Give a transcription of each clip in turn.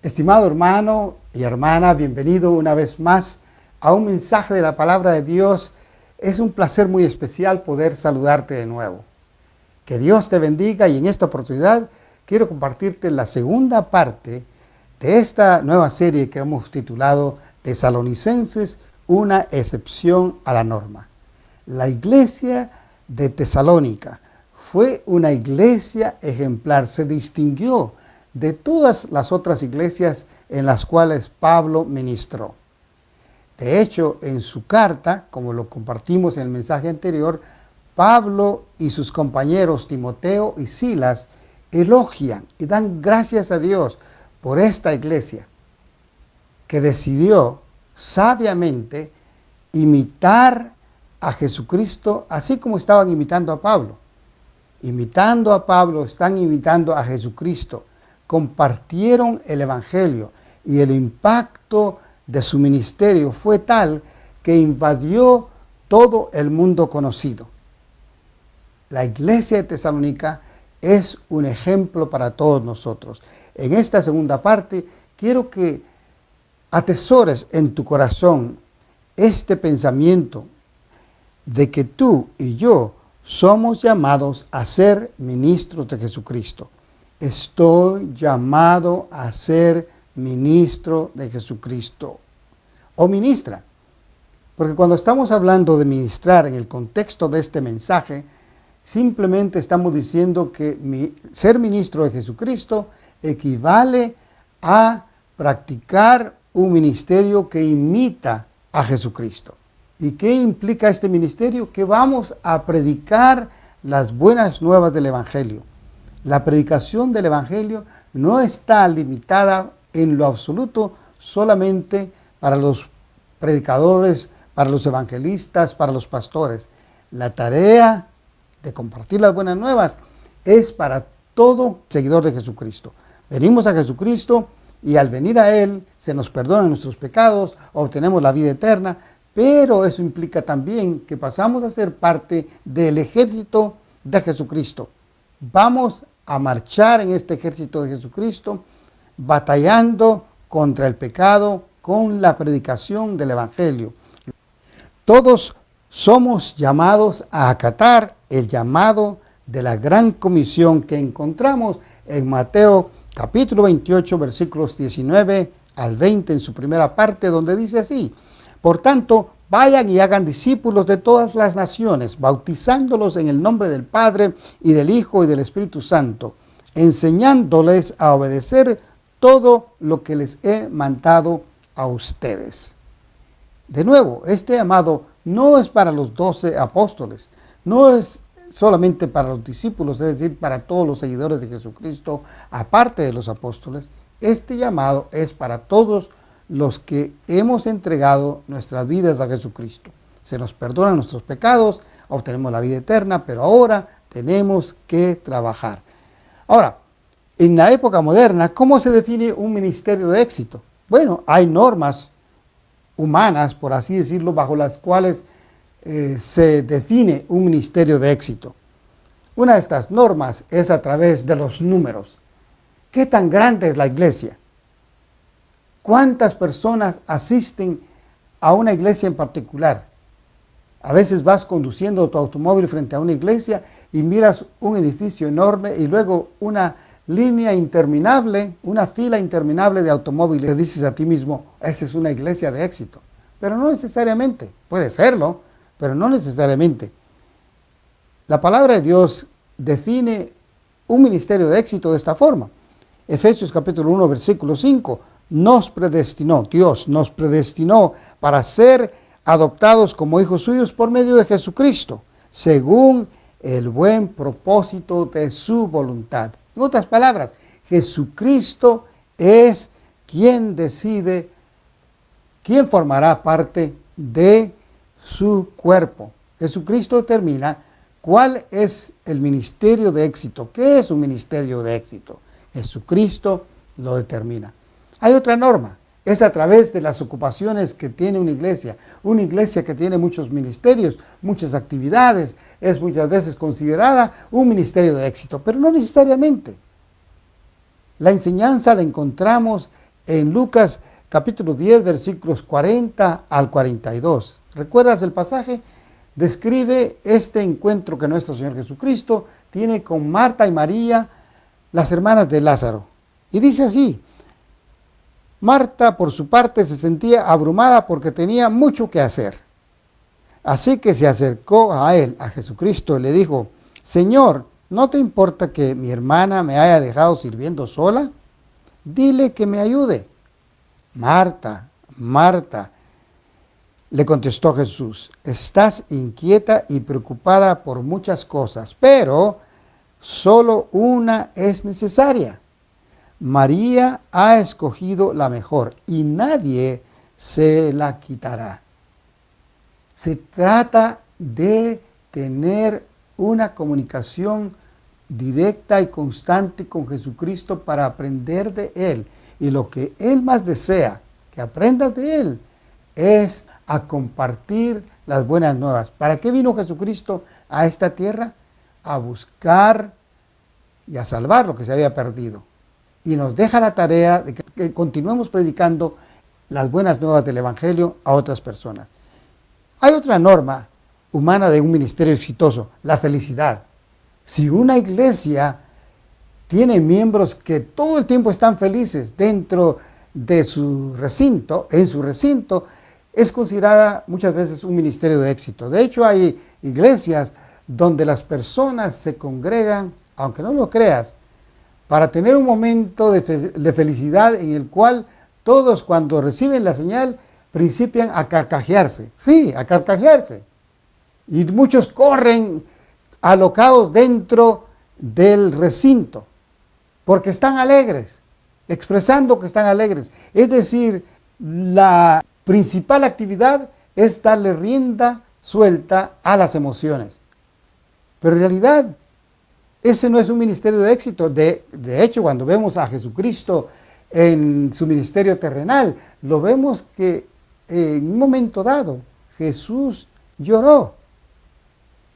Estimado hermano y hermana, bienvenido una vez más a un mensaje de la palabra de Dios. Es un placer muy especial poder saludarte de nuevo. Que Dios te bendiga y en esta oportunidad quiero compartirte la segunda parte de esta nueva serie que hemos titulado Tesalonicenses, una excepción a la norma. La iglesia de Tesalónica fue una iglesia ejemplar, se distinguió de todas las otras iglesias en las cuales Pablo ministró. De hecho, en su carta, como lo compartimos en el mensaje anterior, Pablo y sus compañeros Timoteo y Silas elogian y dan gracias a Dios por esta iglesia que decidió sabiamente imitar a Jesucristo, así como estaban imitando a Pablo. Imitando a Pablo, están imitando a Jesucristo. Compartieron el evangelio y el impacto de su ministerio fue tal que invadió todo el mundo conocido. La iglesia de Tesalónica es un ejemplo para todos nosotros. En esta segunda parte quiero que atesores en tu corazón este pensamiento de que tú y yo somos llamados a ser ministros de Jesucristo. Estoy llamado a ser ministro de Jesucristo. O ministra. Porque cuando estamos hablando de ministrar en el contexto de este mensaje, simplemente estamos diciendo que ser ministro de Jesucristo equivale a practicar un ministerio que imita a Jesucristo. ¿Y qué implica este ministerio? Que vamos a predicar las buenas nuevas del Evangelio. La predicación del Evangelio no está limitada en lo absoluto solamente para los predicadores, para los evangelistas, para los pastores. La tarea de compartir las buenas nuevas es para todo seguidor de Jesucristo. Venimos a Jesucristo y al venir a Él se nos perdonan nuestros pecados, obtenemos la vida eterna, pero eso implica también que pasamos a ser parte del ejército de Jesucristo. Vamos a marchar en este ejército de Jesucristo, batallando contra el pecado con la predicación del Evangelio. Todos somos llamados a acatar el llamado de la gran comisión que encontramos en Mateo capítulo 28, versículos 19 al 20 en su primera parte, donde dice así: por tanto, vayan y hagan discípulos de todas las naciones, bautizándolos en el nombre del Padre y del Hijo y del Espíritu Santo, enseñándoles a obedecer todo lo que les he mandado a ustedes. De nuevo, este llamado no es para los 12 apóstoles, no es solamente para los discípulos, es decir, para todos los seguidores de Jesucristo, aparte de los apóstoles. Este llamado es para todos los que hemos entregado nuestras vidas a Jesucristo. Se nos perdonan nuestros pecados, obtenemos la vida eterna, pero ahora tenemos que trabajar. Ahora, en la época moderna, ¿cómo se define un ministerio de éxito? Bueno, hay normas humanas, por así decirlo, bajo las cuales se define un ministerio de éxito. Una de estas normas es a través de los números. ¿Qué tan grande es la iglesia? ¿Cuántas personas asisten a una iglesia en particular? A veces vas conduciendo tu automóvil frente a una iglesia y miras un edificio enorme y luego una línea interminable, una fila interminable de automóviles. Te dices a ti mismo, esa es una iglesia de éxito. Pero no necesariamente, puede serlo, pero no necesariamente. La palabra de Dios define un ministerio de éxito de esta forma. Efesios capítulo 1, versículo 5. Dios nos predestinó para ser adoptados como hijos suyos por medio de Jesucristo, según el buen propósito de su voluntad. En otras palabras, Jesucristo es quien decide quién formará parte de su cuerpo. Jesucristo determina cuál es el ministerio de éxito. ¿Qué es un ministerio de éxito? Jesucristo lo determina. Hay otra norma, es a través de las ocupaciones que tiene una iglesia que tiene muchos ministerios, muchas actividades, es muchas veces considerada un ministerio de éxito, pero no necesariamente. La enseñanza la encontramos en Lucas capítulo 10, versículos 40 al 42. ¿Recuerdas el pasaje? Describe este encuentro que nuestro Señor Jesucristo tiene con Marta y María, las hermanas de Lázaro. Y dice así: Marta, por su parte, se sentía abrumada porque tenía mucho que hacer. Así que se acercó a él, a Jesucristo, y le dijo: Señor, ¿no te importa que mi hermana me haya dejado sirviendo sola? Dile que me ayude. Marta, Marta, le contestó Jesús, estás inquieta y preocupada por muchas cosas, pero solo una es necesaria. María ha escogido la mejor y nadie se la quitará. Se trata de tener una comunicación directa y constante con Jesucristo para aprender de Él. Y lo que Él más desea que aprendas de Él es a compartir las buenas nuevas. ¿Para qué vino Jesucristo a esta tierra? A buscar y a salvar lo que se había perdido. Y nos deja la tarea de que continuemos predicando las buenas nuevas del Evangelio a otras personas. Hay otra norma humana de un ministerio exitoso, la felicidad. Si una iglesia tiene miembros que todo el tiempo están felices dentro de su recinto, en su recinto, es considerada muchas veces un ministerio de éxito. De hecho, hay iglesias donde las personas se congregan, aunque no lo creas, para tener un momento de felicidad en el cual todos, cuando reciben la señal, principian a carcajearse. Sí, a carcajearse. Y muchos corren alocados dentro del recinto porque están alegres, expresando que están alegres. Es decir, la principal actividad es darle rienda suelta a las emociones. Pero en realidad, ese no es un ministerio de éxito. De hecho, cuando vemos a Jesucristo en su ministerio terrenal, lo vemos que en un momento dado Jesús lloró.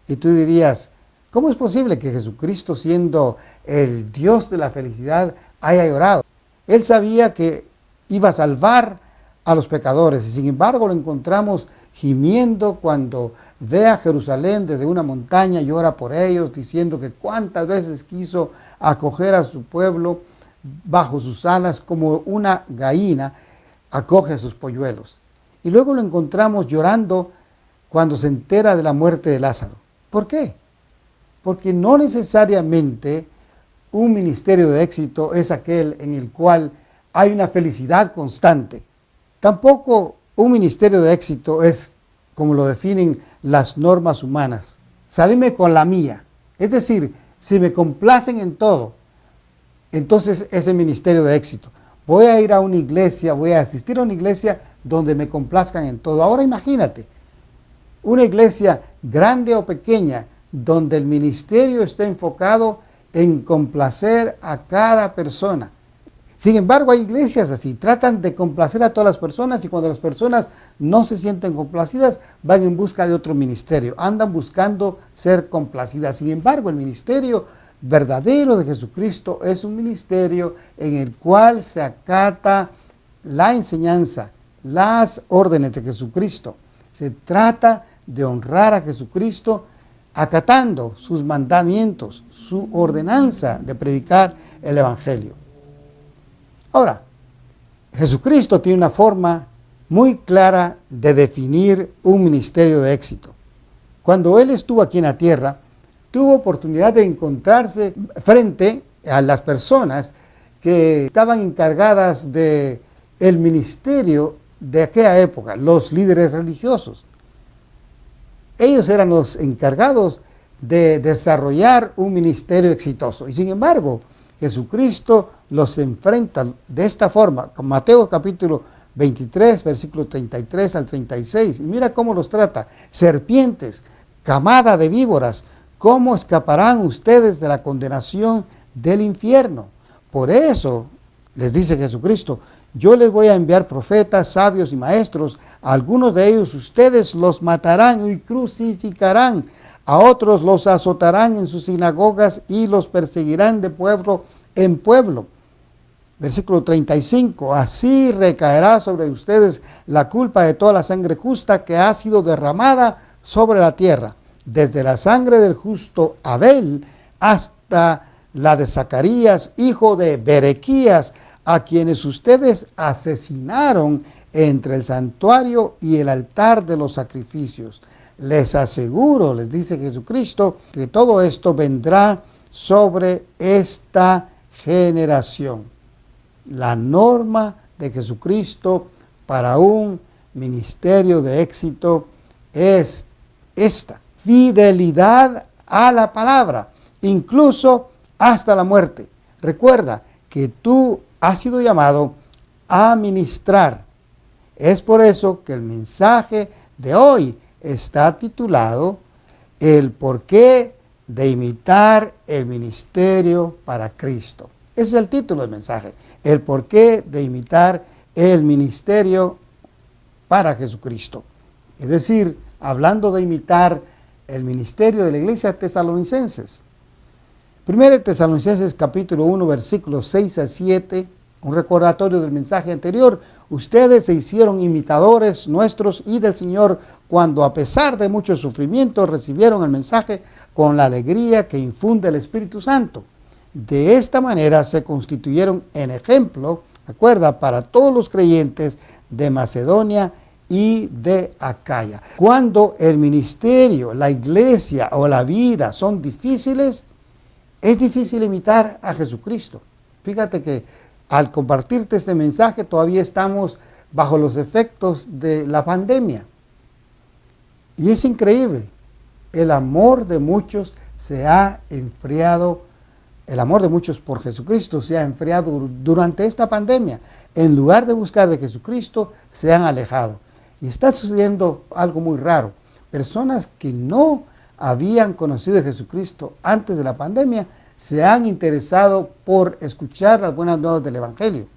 Y tú dirías, ¿cómo es posible que Jesucristo, siendo el Dios de la felicidad, haya llorado? Él sabía que iba a salvar a los pecadores y sin embargo lo encontramos gimiendo cuando ve a Jerusalén desde una montaña y ora por ellos, diciendo que cuántas veces quiso acoger a su pueblo bajo sus alas como una gallina acoge a sus polluelos. Y luego lo encontramos llorando cuando se entera de la muerte de Lázaro. ¿Por qué? Porque no necesariamente un ministerio de éxito es aquel en el cual hay una felicidad constante. Tampoco un ministerio de éxito es como lo definen las normas humanas. Salirme con la mía. Es decir, si me complacen en todo, entonces es el ministerio de éxito. Voy a ir a una iglesia, voy a asistir a una iglesia donde me complazcan en todo. Ahora imagínate, una iglesia grande o pequeña, donde el ministerio está enfocado en complacer a cada persona. Sin embargo, hay iglesias así, tratan de complacer a todas las personas y cuando las personas no se sienten complacidas, van en busca de otro ministerio, andan buscando ser complacidas. Sin embargo, el ministerio verdadero de Jesucristo es un ministerio en el cual se acata la enseñanza, las órdenes de Jesucristo. Se trata de honrar a Jesucristo acatando sus mandamientos, su ordenanza de predicar el Evangelio. Ahora, Jesucristo tiene una forma muy clara de definir un ministerio de éxito. Cuando Él estuvo aquí en la tierra, tuvo oportunidad de encontrarse frente a las personas que estaban encargadas del ministerio de aquella época, los líderes religiosos. Ellos eran los encargados de desarrollar un ministerio exitoso. Y sin embargo, Jesucristo los enfrenta de esta forma, con Mateo capítulo 23, versículo 33 al 36. Y mira cómo los trata. Serpientes, camada de víboras, ¿cómo escaparán ustedes de la condenación del infierno? Por eso, les dice Jesucristo, yo les voy a enviar profetas, sabios y maestros. A algunos de ellos ustedes los matarán y crucificarán. A otros los azotarán en sus sinagogas y los perseguirán de pueblo en pueblo. Versículo 35, así recaerá sobre ustedes la culpa de toda la sangre justa que ha sido derramada sobre la tierra, desde la sangre del justo Abel hasta la de Zacarías, hijo de Berequías, a quienes ustedes asesinaron entre el santuario y el altar de los sacrificios. Les aseguro, les dice Jesucristo, que todo esto vendrá sobre esta generación. La norma de Jesucristo para un ministerio de éxito es esta: fidelidad a la palabra, incluso hasta la muerte. Recuerda que tú has sido llamado a ministrar. Es por eso que el mensaje de hoy está titulado El porqué de imitar el ministerio para Cristo. Ese es el título del mensaje, el porqué de imitar el ministerio para Jesucristo. Es decir, hablando de imitar el ministerio de la iglesia de Tesalonicenses. 1 Tesalonicenses capítulo 1, versículos 6 a 7, un recordatorio del mensaje anterior. Ustedes se hicieron imitadores nuestros y del Señor cuando a pesar de muchos sufrimientos recibieron el mensaje con la alegría que infunde el Espíritu Santo. De esta manera se constituyeron en ejemplo, recuerda, para todos los creyentes de Macedonia y de Acaya. Cuando el ministerio, la iglesia o la vida son difíciles, es difícil imitar a Jesucristo. Fíjate que al compartirte este mensaje todavía estamos bajo los efectos de la pandemia. Y es increíble, el amor de muchos se ha enfriado. El amor de muchos por Jesucristo se ha enfriado durante esta pandemia. En lugar de buscar de Jesucristo, se han alejado. Y está sucediendo algo muy raro. Personas que no habían conocido a Jesucristo antes de la pandemia se han interesado por escuchar las buenas nuevas del Evangelio.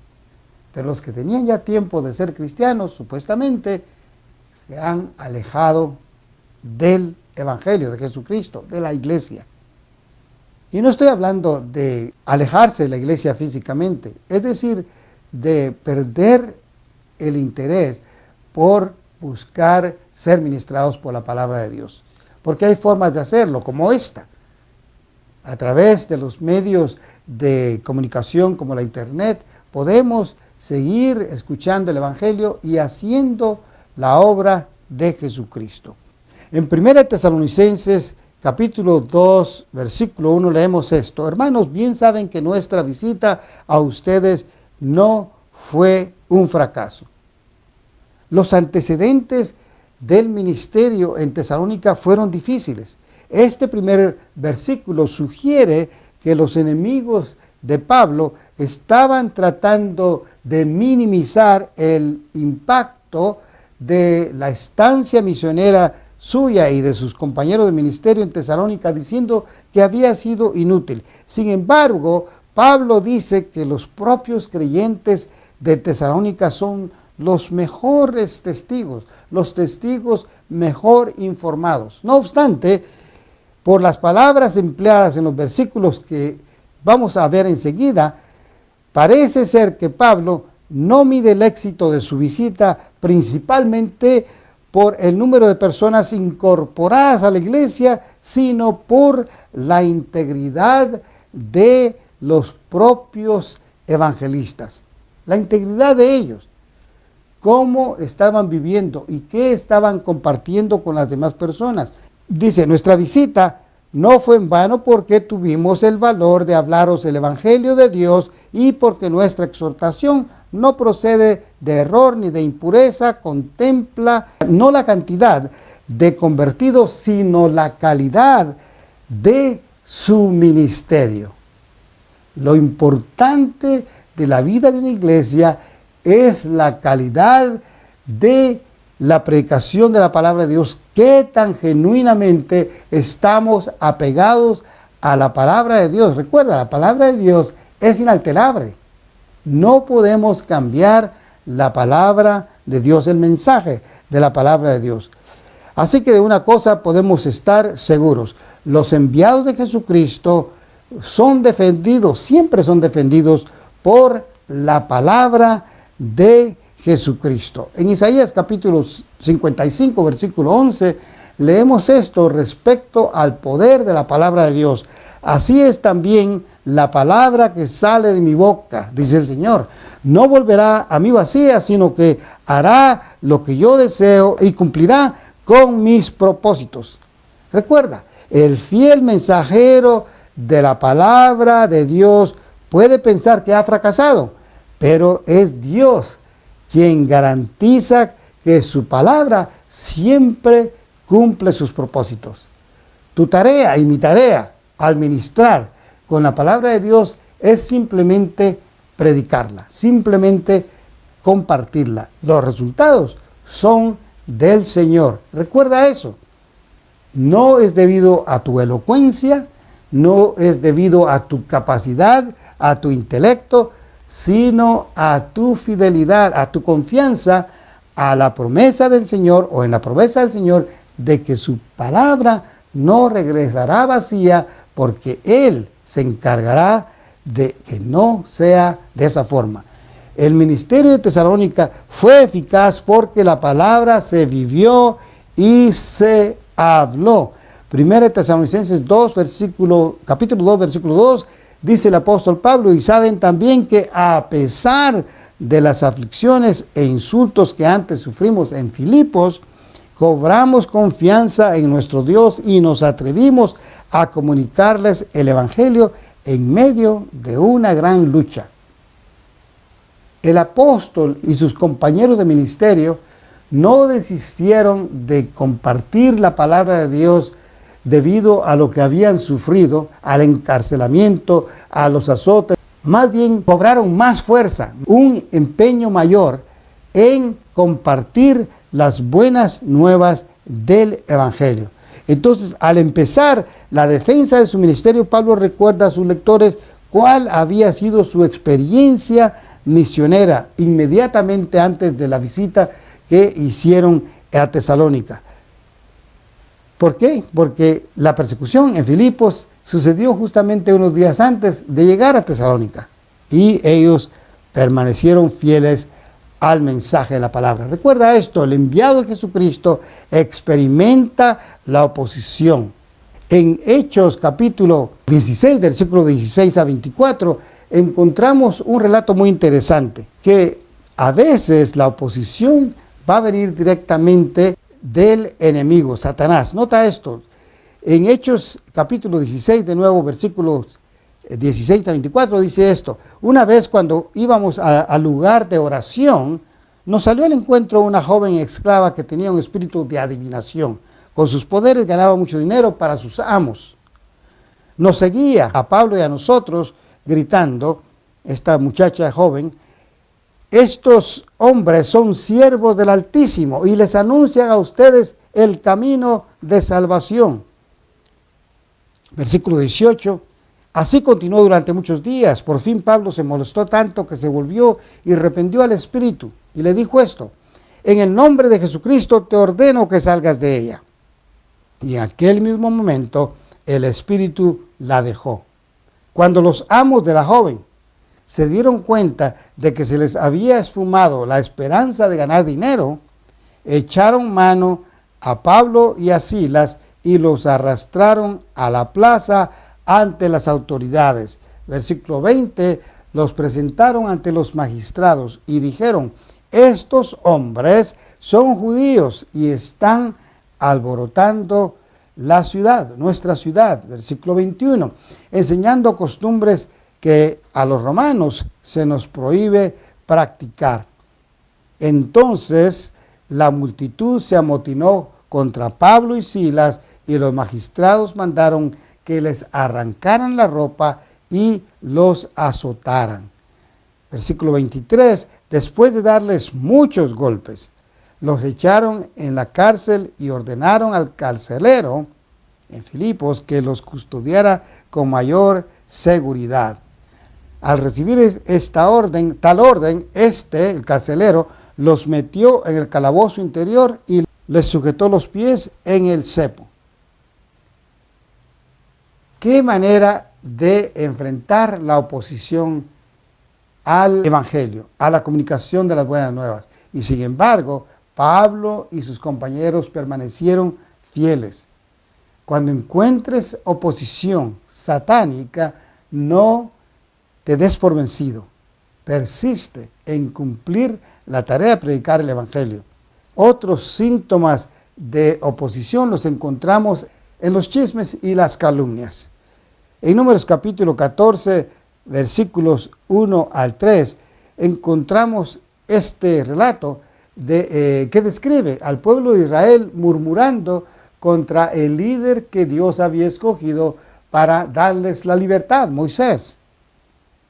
Pero los que tenían ya tiempo de ser cristianos, supuestamente, se han alejado del Evangelio, de Jesucristo, de la iglesia. Y no estoy hablando de alejarse de la iglesia físicamente, es decir, de perder el interés por buscar ser ministrados por la palabra de Dios. Porque hay formas de hacerlo, como esta. A través de los medios de comunicación como la internet, podemos seguir escuchando el Evangelio y haciendo la obra de Jesucristo. En 1 Tesalonicenses capítulo 2, versículo 1 leemos esto: hermanos, bien saben que nuestra visita a ustedes no fue un fracaso. Los antecedentes del ministerio en Tesalónica fueron difíciles. Este primer versículo sugiere que los enemigos de Pablo estaban tratando de minimizar el impacto de la estancia misionera suya y de sus compañeros de ministerio en Tesalónica, diciendo que había sido inútil. Sin embargo, Pablo dice que los propios creyentes de Tesalónica son los mejores testigos, los testigos mejor informados. No obstante, por las palabras empleadas en los versículos que vamos a ver enseguida, parece ser que Pablo no mide el éxito de su visita principalmente por el número de personas incorporadas a la iglesia, sino por la integridad de los propios evangelistas. La integridad de ellos, cómo estaban viviendo y qué estaban compartiendo con las demás personas. Dice, nuestra visita no fue en vano porque tuvimos el valor de hablaros el Evangelio de Dios y porque nuestra exhortación no procede de error ni de impureza, contempla no la cantidad de convertidos, sino la calidad de su ministerio. Lo importante de la vida de una iglesia es la calidad de la predicación de la palabra de Dios, qué tan genuinamente estamos apegados a la palabra de Dios. Recuerda, la palabra de Dios es inalterable. No podemos cambiar la palabra de Dios, el mensaje de la palabra de Dios. Así que de una cosa podemos estar seguros: los enviados de Jesucristo son defendidos, siempre son defendidos por la palabra de Jesucristo. En Isaías capítulo 55, versículo 11, leemos esto respecto al poder de la palabra de Dios. Así es también la palabra que sale de mi boca, dice el Señor. No volverá a mí vacía, sino que hará lo que yo deseo y cumplirá con mis propósitos. Recuerda, el fiel mensajero de la palabra de Dios puede pensar que ha fracasado, pero es Dios quien garantiza que su palabra siempre cumple sus propósitos. Tu tarea y mi tarea al ministrar con la palabra de Dios es simplemente predicarla, simplemente compartirla. Los resultados son del Señor. Recuerda eso. No es debido a tu elocuencia, no es debido a tu capacidad, a tu intelecto, sino a tu fidelidad, a tu confianza a la promesa del Señor o en la promesa del Señor de que su palabra no regresará vacía, porque Él se encargará de que no sea de esa forma. El ministerio de Tesalónica fue eficaz porque la palabra se vivió y se habló. 1 Tesalonicenses 2, capítulo 2, versículo 2, dice el apóstol Pablo: y saben también que a pesar de las aflicciones e insultos que antes sufrimos en Filipos, cobramos confianza en nuestro Dios y nos atrevimos a comunicarles el Evangelio en medio de una gran lucha. El apóstol y sus compañeros de ministerio no desistieron de compartir la palabra de Dios debido a lo que habían sufrido, al encarcelamiento, a los azotes. Más bien cobraron más fuerza, un empeño mayor en compartir las buenas nuevas del Evangelio. Entonces, al empezar la defensa de su ministerio, Pablo recuerda a sus lectores cuál había sido su experiencia misionera inmediatamente antes de la visita que hicieron a Tesalónica. ¿Por qué? Porque la persecución en Filipos sucedió justamente unos días antes de llegar a Tesalónica y ellos permanecieron fieles al mensaje de la palabra. Recuerda esto: el enviado de Jesucristo experimenta la oposición. En Hechos capítulo 16, versículo 16 a 24, encontramos un relato muy interesante, que a veces la oposición va a venir directamente del enemigo, Satanás. Nota esto: en Hechos capítulo 16, de nuevo, versículos 16 a 24, dice esto: una vez cuando íbamos al lugar de oración, nos salió al encuentro una joven esclava que tenía un espíritu de adivinación. Con sus poderes ganaba mucho dinero para sus amos. Nos seguía a Pablo y a nosotros gritando, esta muchacha joven: estos hombres son siervos del Altísimo y les anuncian a ustedes el camino de salvación. Versículo 18. Así continuó durante muchos días. Por fin Pablo se molestó tanto que se volvió y reprendió al espíritu y le dijo esto: en el nombre de Jesucristo te ordeno que salgas de ella. Y en aquel mismo momento el espíritu la dejó. Cuando los amos de la joven se dieron cuenta de que se les había esfumado la esperanza de ganar dinero, echaron mano a Pablo y a Silas y los arrastraron a la plaza ante las autoridades. Versículo 20, los presentaron ante los magistrados y dijeron: estos hombres son judíos y están alborotando la ciudad, nuestra ciudad. Versículo 21, enseñando costumbres que a los romanos se nos prohíbe practicar. Entonces la multitud se amotinó contra Pablo y Silas y los magistrados mandaron que les arrancaran la ropa y los azotaran. Versículo 23, después de darles muchos golpes, los echaron en la cárcel y ordenaron al carcelero en Filipos que los custodiara con mayor seguridad. Al recibir tal orden, el carcelero, los metió en el calabozo interior y les sujetó los pies en el cepo. ¿Qué manera de enfrentar la oposición al evangelio, a la comunicación de las buenas nuevas. Y sin embargo, Pablo y sus compañeros permanecieron fieles. Cuando encuentres oposición satánica, no te des por vencido. Persiste en cumplir la tarea de predicar el evangelio. Otros síntomas de oposición los encontramos en los chismes y las calumnias. En Números capítulo 14, versículos 1 al 3, encontramos este relato que describe al pueblo de Israel murmurando contra el líder que Dios había escogido para darles la libertad, Moisés.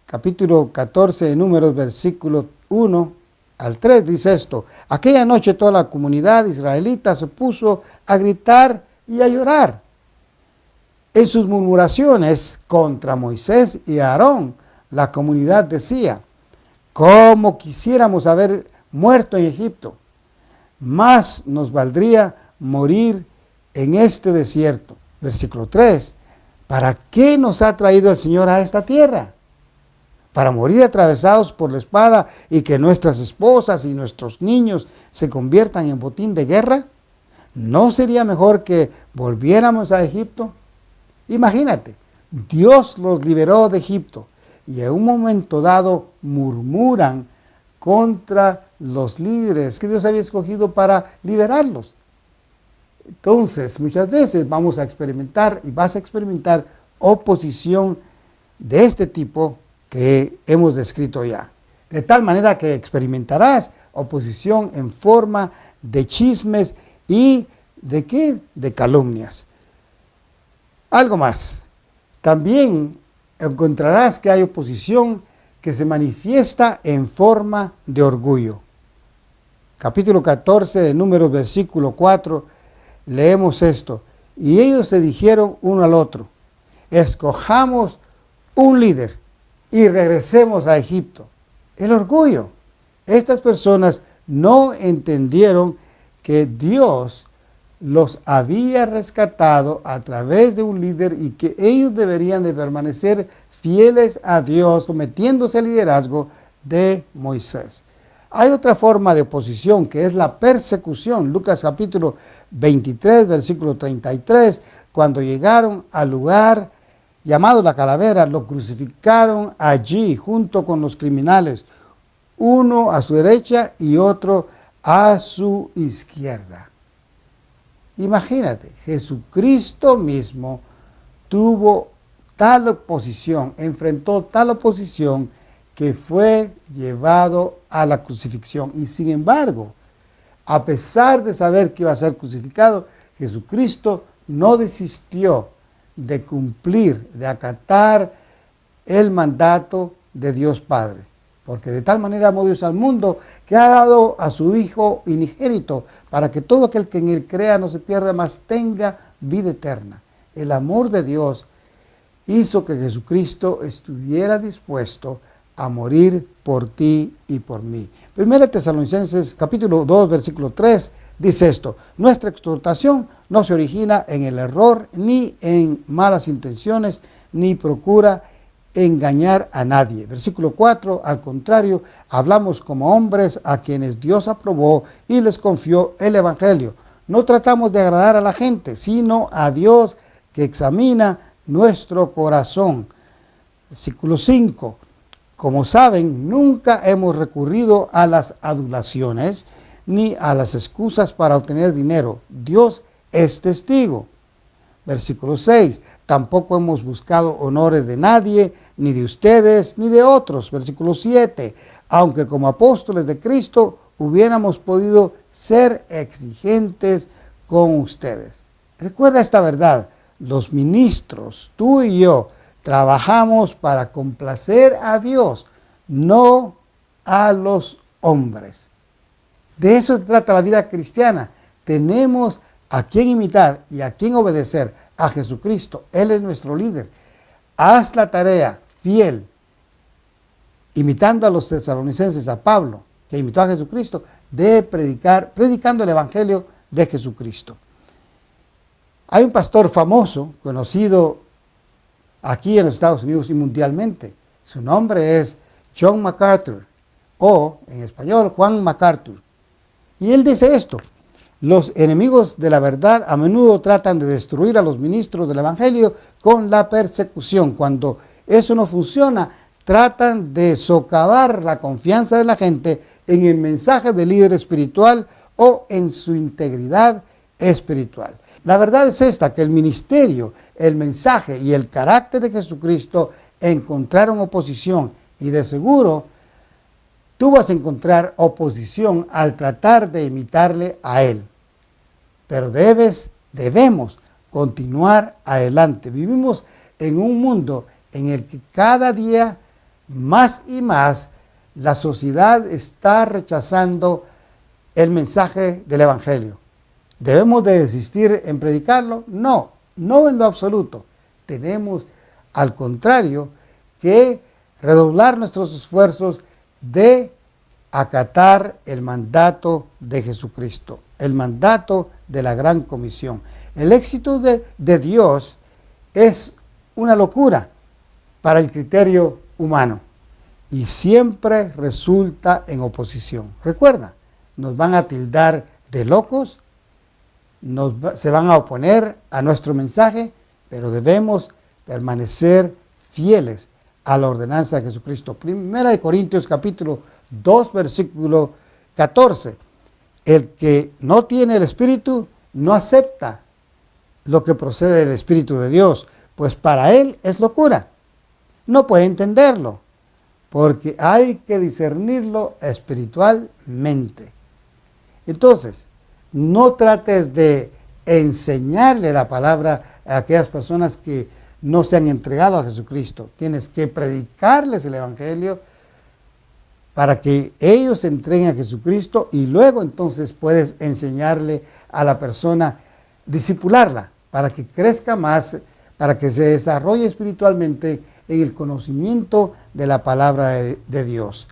Capítulo 14 de Números, versículo 1 al 3, dice esto: aquella noche toda la comunidad israelita se puso a gritar y a llorar. En sus murmuraciones contra Moisés y Aarón, la comunidad decía: ¿cómo quisiéramos haber muerto en Egipto? Más nos valdría morir en este desierto. Versículo 3, ¿para qué nos ha traído el Señor a esta tierra? ¿Para morir atravesados por la espada y que nuestras esposas y nuestros niños se conviertan en botín de guerra? ¿No sería mejor que volviéramos a Egipto? Imagínate, Dios los liberó de Egipto y en un momento dado murmuran contra los líderes que Dios había escogido para liberarlos. Entonces, muchas veces vamos a experimentar y vas a experimentar oposición de este tipo que hemos descrito ya. De tal manera que experimentarás oposición en forma de chismes y ¿de qué? De calumnias. Algo más. También encontrarás que hay oposición que se manifiesta en forma de orgullo. Capítulo 14 de Números, versículo 4, leemos esto: y ellos se dijeron uno al otro: escojamos un líder y regresemos a Egipto. El orgullo. Estas personas no entendieron que Dios los había rescatado a través de un líder y que ellos deberían de permanecer fieles a Dios, sometiéndose al liderazgo de Moisés. Hay otra forma de oposición que es la persecución. Lucas capítulo 23, versículo 33, cuando llegaron al lugar llamado la Calavera, lo crucificaron allí junto con los criminales, uno a su derecha y otro a su izquierda. Imagínate, Jesucristo mismo tuvo tal oposición, enfrentó tal oposición que fue llevado a la crucifixión. Y sin embargo, a pesar de saber que iba a ser crucificado, Jesucristo no desistió de cumplir, de acatar el mandato de Dios Padre. Porque de tal manera amó Dios al mundo que ha dado a su Hijo unigénito para que todo aquel que en él crea no se pierda, mas tenga vida eterna. El amor de Dios hizo que Jesucristo estuviera dispuesto a morir por ti y por mí. Primera Tesalonicenses capítulo 2, versículo 3 dice esto: nuestra exhortación no se origina en el error ni en malas intenciones, ni procura engañar a nadie. Versículo 4, al contrario, hablamos como hombres a quienes Dios aprobó y les confió el evangelio. No tratamos de agradar a la gente, sino a Dios que examina nuestro corazón. Versículo 5, como saben, nunca hemos recurrido a las adulaciones ni a las excusas para obtener dinero. Dios es testigo. Versículo 6, tampoco hemos buscado honores de nadie, ni de ustedes, ni de otros. Versículo 7, aunque como apóstoles de Cristo hubiéramos podido ser exigentes con ustedes. Recuerda esta verdad: los ministros, tú y yo, trabajamos para complacer a Dios, no a los hombres. De eso se trata la vida cristiana. Tenemos a quien imitar y a quien obedecer: a Jesucristo. Él es nuestro líder. Haz la tarea fiel, imitando a los tesalonicenses, a Pablo, que imitó a Jesucristo, de predicando el evangelio de Jesucristo. Hay un pastor famoso, conocido aquí en los Estados Unidos y mundialmente. Su nombre es John MacArthur, o en español Juan MacArthur. Y él dice esto: los enemigos de la verdad a menudo tratan de destruir a los ministros del Evangelio con la persecución. Cuando eso no funciona, tratan de socavar la confianza de la gente en el mensaje del líder espiritual o en su integridad espiritual. La verdad es esta, que el ministerio, el mensaje y el carácter de Jesucristo encontraron oposición, y de seguro tú vas a encontrar oposición al tratar de imitarle a Él. Pero debemos continuar adelante. Vivimos en un mundo en el que cada día más y más la sociedad está rechazando el mensaje del Evangelio. ¿Debemos de desistir en predicarlo? No, no en lo absoluto. Tenemos, al contrario, que redoblar nuestros esfuerzos de acatar el mandato de Jesucristo, el mandato de la Gran Comisión. El éxito de Dios es una locura para el criterio humano y siempre resulta en oposición. Recuerda, nos van a tildar de locos, se van a oponer a nuestro mensaje, pero debemos permanecer fieles a la ordenanza de Jesucristo. Primera de Corintios capítulo 2, versículo 14. El que no tiene el Espíritu no acepta lo que procede del Espíritu de Dios, pues para él es locura. No puede entenderlo, porque hay que discernirlo espiritualmente. Entonces, no trates de enseñarle la palabra a aquellas personas que no se han entregado a Jesucristo. Tienes que predicarles el Evangelio para que ellos se entreguen a Jesucristo, y luego entonces puedes enseñarle a la persona, discipularla, para que crezca más, para que se desarrolle espiritualmente en el conocimiento de la palabra de Dios.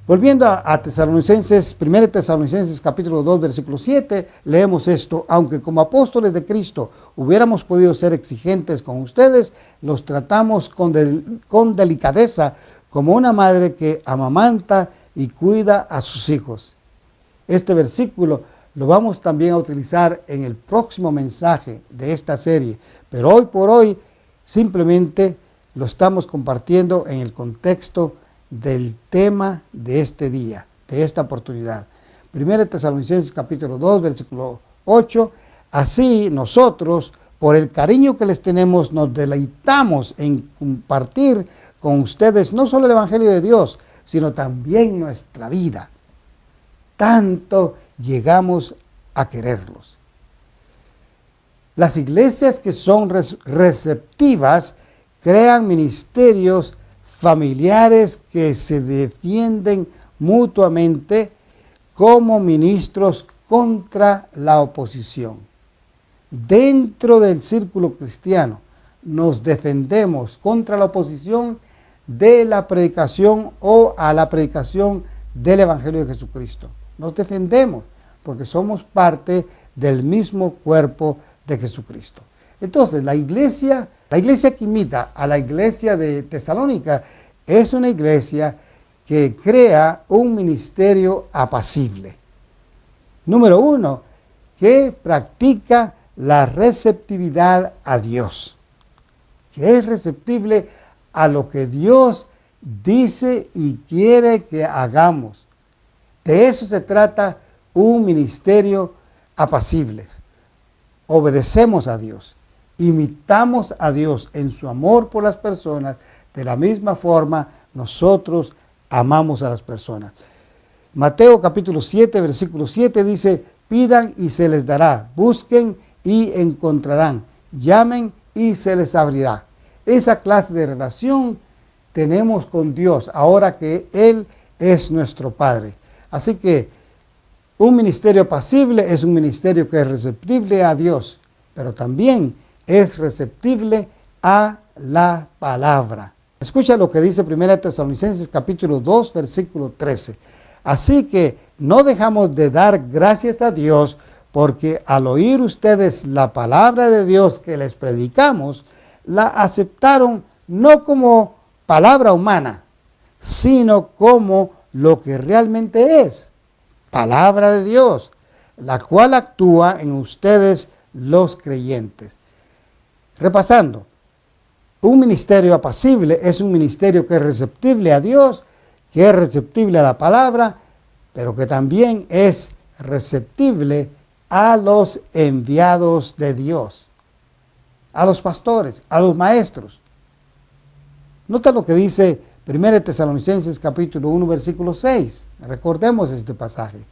Volviendo a Tesalonicenses, 1 Tesalonicenses capítulo 2, versículo 7, leemos esto: aunque como apóstoles de Cristo hubiéramos podido ser exigentes con ustedes, los tratamos con delicadeza, como una madre que amamanta y cuida a sus hijos. Este versículo lo vamos también a utilizar en el próximo mensaje de esta serie, pero hoy por hoy simplemente lo estamos compartiendo en el contexto del tema de este día, de esta oportunidad. 1 Tesalonicenses capítulo 2, versículo 8, así nosotros, por el cariño que les tenemos, nos deleitamos en compartir con ustedes no solo el Evangelio de Dios, sino también nuestra vida. Tanto llegamos a quererlos. Las iglesias que son receptivas crean ministerios familiares que se defienden mutuamente como ministros contra la oposición. Dentro del círculo cristiano nos defendemos contra la oposición de la predicación o a la predicación del Evangelio de Jesucristo. Nos defendemos porque somos parte del mismo cuerpo de Jesucristo. Entonces, la iglesia que imita a la iglesia de Tesalónica es una iglesia que crea un ministerio apacible. Número 1, que practica la receptividad a Dios, que es receptible a lo que Dios dice y quiere que hagamos. De eso se trata un ministerio apacible. Obedecemos a Dios, imitamos a Dios en su amor por las personas. De la misma forma, nosotros amamos a las personas. Mateo capítulo 7, versículo 7 dice: pidan y se les dará, busquen y encontrarán, llamen y se les abrirá. Esa clase de relación tenemos con Dios ahora que Él es nuestro Padre. Así que un ministerio apacible es un ministerio que es receptible a Dios, pero también es receptible a la palabra. Escucha lo que dice 1 Tesalonicenses capítulo 2, versículo 13. Así que no dejamos de dar gracias a Dios, porque al oír ustedes la palabra de Dios que les predicamos, la aceptaron no como palabra humana, sino como lo que realmente es, palabra de Dios, la cual actúa en ustedes los creyentes. Repasando, un ministerio apacible es un ministerio que es receptible a Dios, que es receptible a la palabra, pero que también es receptible a los enviados de Dios, a los pastores, a los maestros. Nota lo que dice 1 Tesalonicenses capítulo 1, versículo 6. Recordemos este pasaje.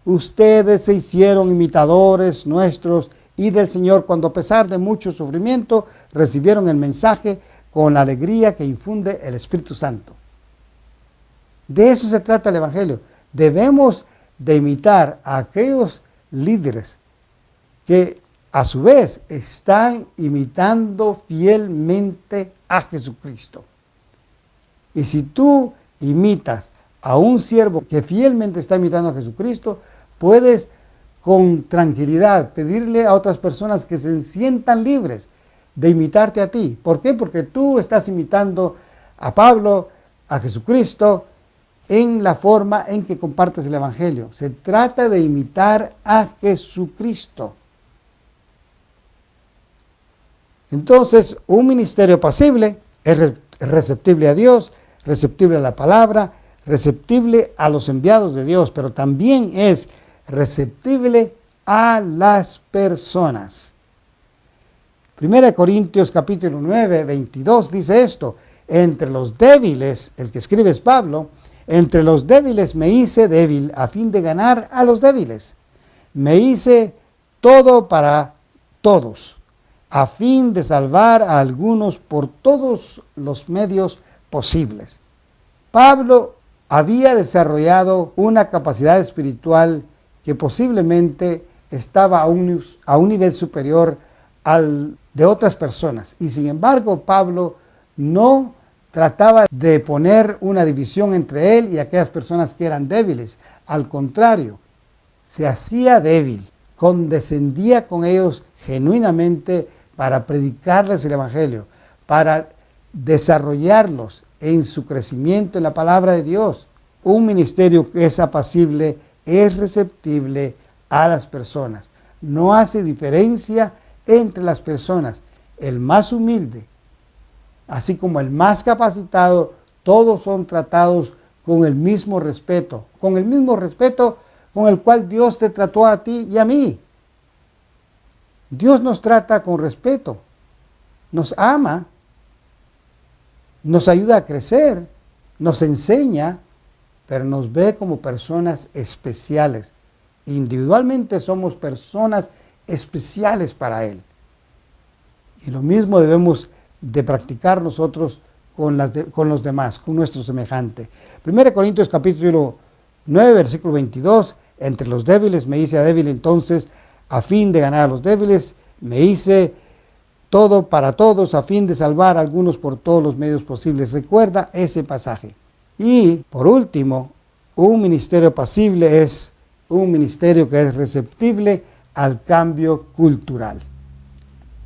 Ustedes se hicieron imitadores nuestros y del Señor cuando a pesar de mucho sufrimiento recibieron el mensaje con la alegría que infunde el Espíritu Santo. De eso se trata el Evangelio. Debemos de imitar a aquellos líderes que a su vez están imitando fielmente a Jesucristo. Y si tú imitas a un siervo que fielmente está imitando a Jesucristo, puedes con tranquilidad pedirle a otras personas que se sientan libres de imitarte a ti. ¿Por qué? Porque tú estás imitando a Pablo, a Jesucristo, en la forma en que compartes el Evangelio. Se trata de imitar a Jesucristo. Entonces, un ministerio apacible es receptible a Dios, receptible a la palabra, receptible a los enviados de Dios, pero también es receptible a las personas. 1 Corintios capítulo 9, 22 dice esto: entre los débiles, el que escribe es Pablo, entre los débiles me hice débil a fin de ganar a los débiles. Me hice todo para todos, a fin de salvar a algunos por todos los medios posibles. Pablo había desarrollado una capacidad espiritual que posiblemente estaba a un nivel superior al de otras personas. Y sin embargo, Pablo no trataba de poner una división entre él y aquellas personas que eran débiles. Al contrario, se hacía débil, condescendía con ellos genuinamente para predicarles el Evangelio, para desarrollarlos en su crecimiento en la palabra de Dios. Un ministerio que es apacible es receptible a las personas. No hace diferencia entre las personas. El más humilde, así como el más capacitado, todos son tratados con el mismo respeto con el cual Dios te trató a ti y a mí. Dios nos trata con respeto, nos ama, nos ayuda a crecer, nos enseña, pero nos ve como personas especiales. Individualmente somos personas especiales para Él. Y lo mismo debemos de practicar nosotros con los demás, con nuestro semejante. 1 Corintios capítulo 9, versículo 22, entre los débiles me hice débil entonces, a fin de ganar a los débiles, me hice todo para todos, a fin de salvar a algunos por todos los medios posibles. Recuerda ese pasaje. Y por último, un ministerio apacible es un ministerio que es receptible al cambio cultural.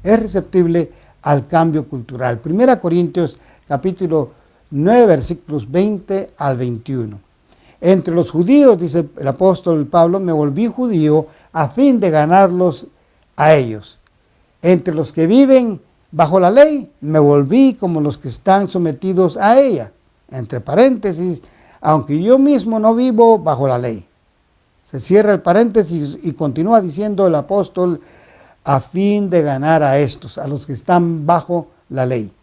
Es receptible al cambio cultural. 1 Corintios capítulo 9, versículos 20 al 21. Entre los judíos, dice el apóstol Pablo, me volví judío a fin de ganarlos a ellos. Entre los que viven bajo la ley, me volví como los que están sometidos a ella. Entre paréntesis, aunque yo mismo no vivo bajo la ley. Se cierra el paréntesis y continúa diciendo el apóstol, a fin de ganar a estos, a los que están bajo la ley.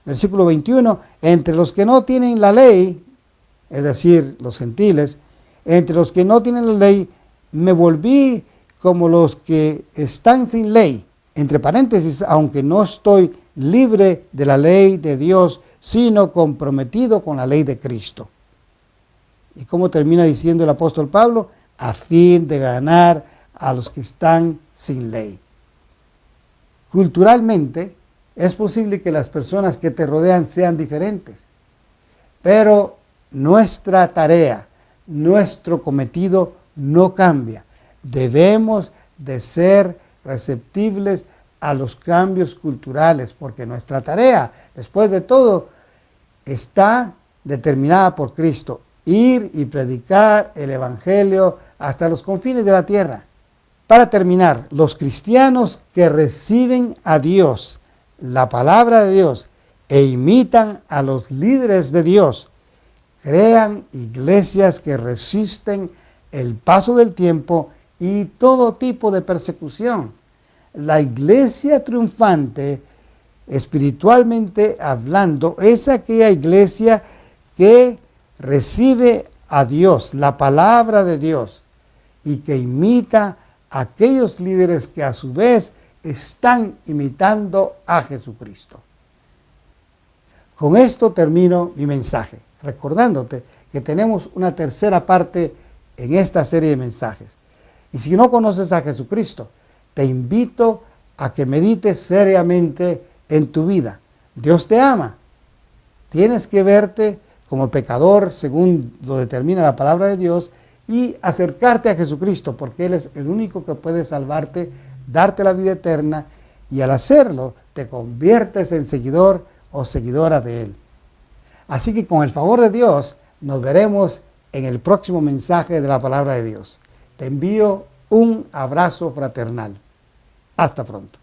Versículo 21, entre los que no tienen la ley, es decir, los gentiles, entre los que no tienen la ley, me volví como los que están sin ley. Entre paréntesis, aunque no estoy libre de la ley de Dios, sino comprometido con la ley de Cristo. ¿Y cómo termina diciendo el apóstol Pablo? A fin de ganar a los que están sin ley. Culturalmente, es posible que las personas que te rodean sean diferentes, pero nuestra tarea, nuestro cometido no cambia. Debemos de ser receptibles a los cambios culturales, porque nuestra tarea, después de todo, está determinada por Cristo: ir y predicar el Evangelio hasta los confines de la tierra. Para terminar, los cristianos que reciben a Dios, la palabra de Dios, e imitan a los líderes de Dios, crean iglesias que resisten el paso del tiempo y todo tipo de persecución. La iglesia triunfante, espiritualmente hablando, es aquella iglesia que recibe a Dios, la palabra de Dios, y que imita a aquellos líderes que a su vez están imitando a Jesucristo. Con esto termino mi mensaje, recordándote que tenemos una tercera parte en esta serie de mensajes. Y si no conoces a Jesucristo, te invito a que medites seriamente en tu vida. Dios te ama. Tienes que verte como pecador, según lo determina la palabra de Dios, y acercarte a Jesucristo, porque Él es el único que puede salvarte, darte la vida eterna, y al hacerlo te conviertes en seguidor o seguidora de Él. Así que con el favor de Dios nos veremos en el próximo mensaje de la palabra de Dios. Te envío un abrazo fraternal. Hasta pronto.